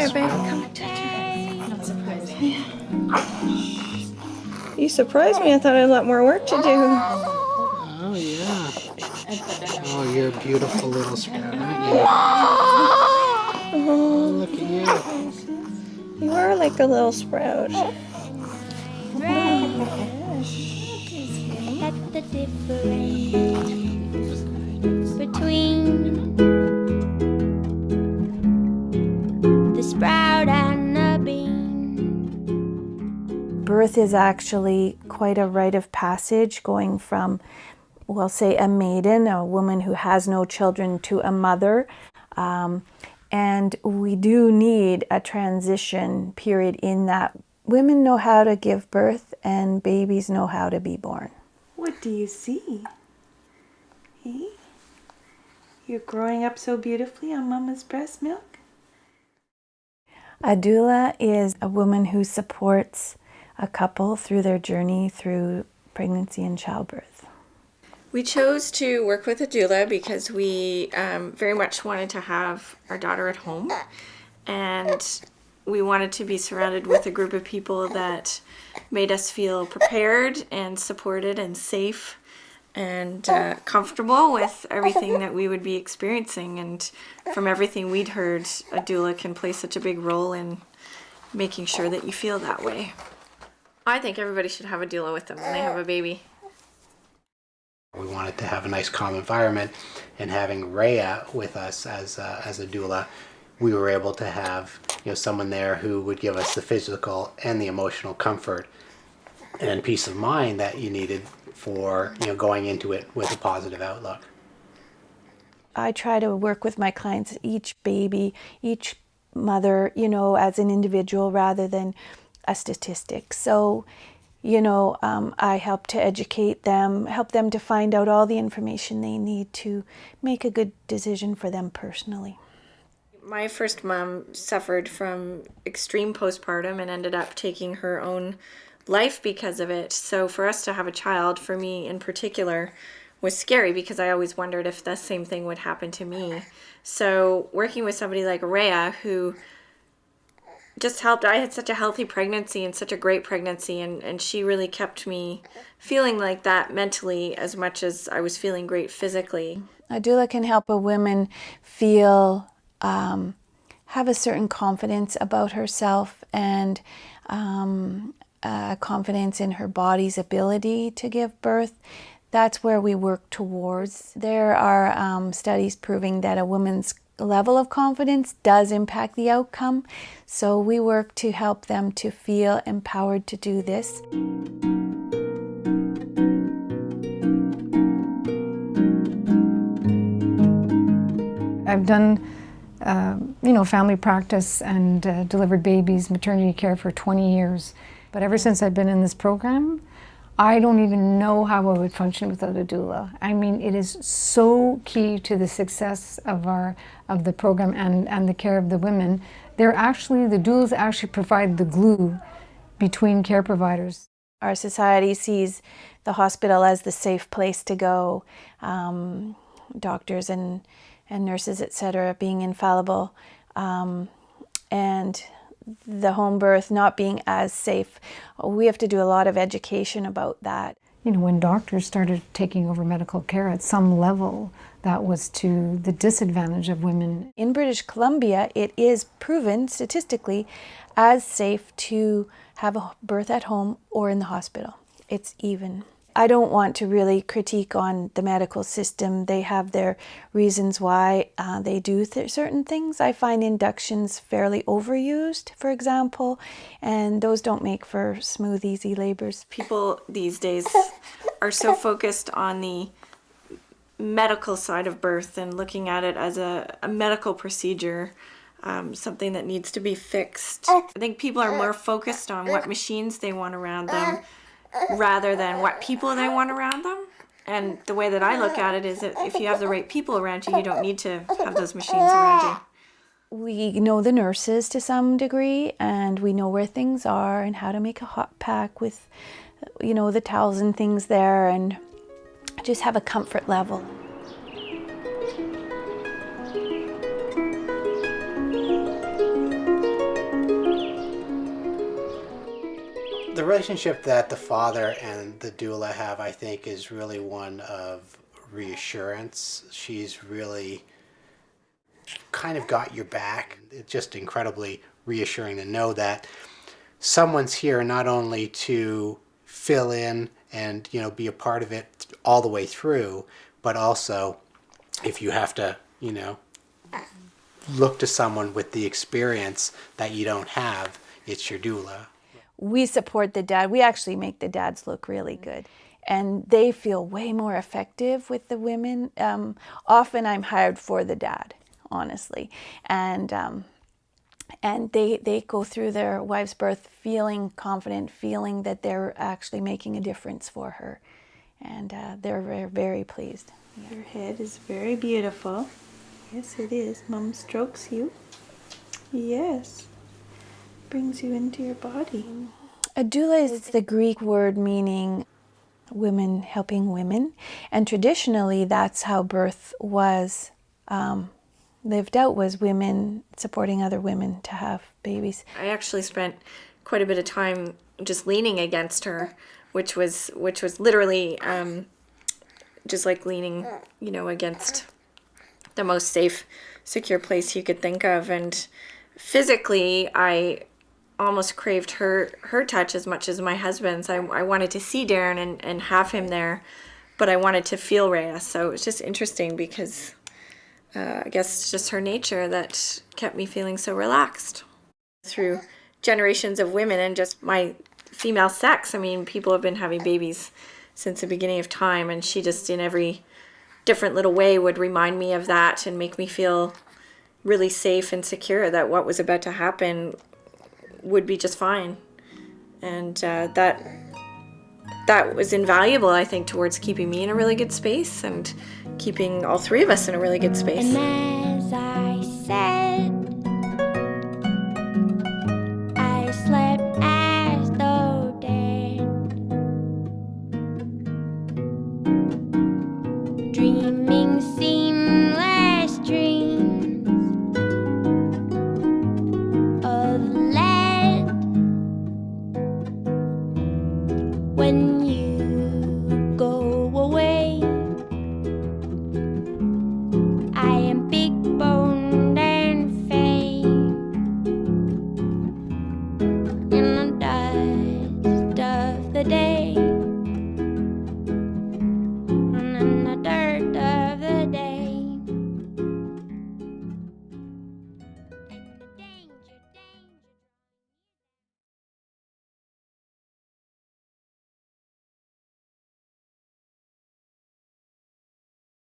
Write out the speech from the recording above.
here, baby. Come touch her. Not surprising. You surprised me. I thought I had a lot more work to do. Oh, yeah. Oh, you're a beautiful little sprout, aren't you? Oh, look at you. You are like a little sprout. At the difference between the sprout and the bean. Birth is actually quite a rite of passage, going from, we'll say, a maiden, a woman who has no children, to a mother. And we do need a transition period in that women know how to give birth and babies know how to be born. What do you see? Hey? You're growing up so beautifully on mama's breast milk? A doula is a woman who supports a couple through their journey through pregnancy and childbirth. We chose to work with a doula because we very much wanted to have our daughter at home, and we wanted to be surrounded with a group of people that made us feel prepared and supported and safe and comfortable with everything that we would be experiencing. And from everything we'd heard, a doula can play such a big role in making sure that you feel that way. I think everybody should have a doula with them when they have a baby. We wanted to have a nice calm environment, and having Rhea with us as a doula, we were able to have someone there who would give us the physical and the emotional comfort and peace of mind that you needed for going into it with a positive outlook. I try to work with my clients, each baby, each mother, as an individual rather than a statistic. So I help to educate them, help them to find out all the information they need to make a good decision for them personally. My first mom suffered from extreme postpartum and ended up taking her own life because of it. So for us to have a child, for me in particular, was scary because I always wondered if the same thing would happen to me. So working with somebody like Rhea, who just helped. I had such a healthy pregnancy and such a great pregnancy, and she really kept me feeling like that mentally as much as I was feeling great physically. A doula can help a woman feel, have a certain confidence about herself and confidence in her body's ability to give birth. That's where we work towards. There are studies proving that a woman's level of confidence does impact the outcome. So we work to help them to feel empowered to do this. I've done, family practice and delivered babies, maternity care for 20 years. But ever since I've been in this program, I don't even know how I would function without a doula. I mean, it is so key to the success of the program and the care of the women. The doulas actually provide the glue between care providers. Our society sees the hospital as the safe place to go. Doctors and nurses, etc., being infallible, and the home birth not being as safe. We have to do a lot of education about that. When doctors started taking over medical care at some level, that was to the disadvantage of women. In British Columbia, it is proven statistically as safe to have a birth at home or in the hospital. It's even. I don't want to really critique on the medical system. They have their reasons why they do certain things. I find inductions fairly overused, for example, and those don't make for smooth, easy labors. People these days are so focused on the medical side of birth and looking at it as a medical procedure, something that needs to be fixed. I think people are more focused on what machines they want around them rather than what people they want around them. And the way that I look at it is that if you have the right people around you, you don't need to have those machines around you. We know the nurses to some degree, and we know where things are and how to make a hot pack with, the towels and things there, and just have a comfort level. relationship that the father and the doula have, I think, is really one of reassurance. She's really kind of got your back. It's just incredibly reassuring to know that someone's here not only to fill in and, you know, be a part of it all the way through, but also if you have to, you know, look to someone with the experience that you don't have, it's your doula. We support the dad. We actually make the dads look really good. And they feel way more effective with the women. Often I'm hired for the dad, honestly. And they go through their wife's birth feeling confident, feeling that they're actually making a difference for her. And they're very, very pleased. Your head is very beautiful. Yes, it is. Mom strokes you. Yes. Brings you into your body. A doula is the Greek word meaning women helping women. And traditionally, that's how birth was lived out, was women supporting other women to have babies. I actually spent quite a bit of time just leaning against her, which was literally just like leaning, you know, against the most safe, secure place you could think of. And physically, I almost craved her touch as much as my husband's. I wanted to see Darren and have him there, but I wanted to feel Rhea. So it was just interesting because I guess it's just her nature that kept me feeling so relaxed. Through generations of women and just my female sex, I mean, people have been having babies since the beginning of time, and she just in every different little way would remind me of that and make me feel really safe and secure that what was about to happen would be just fine. And that was invaluable, I think, towards keeping me in a really good space and keeping all three of us in a really good space. And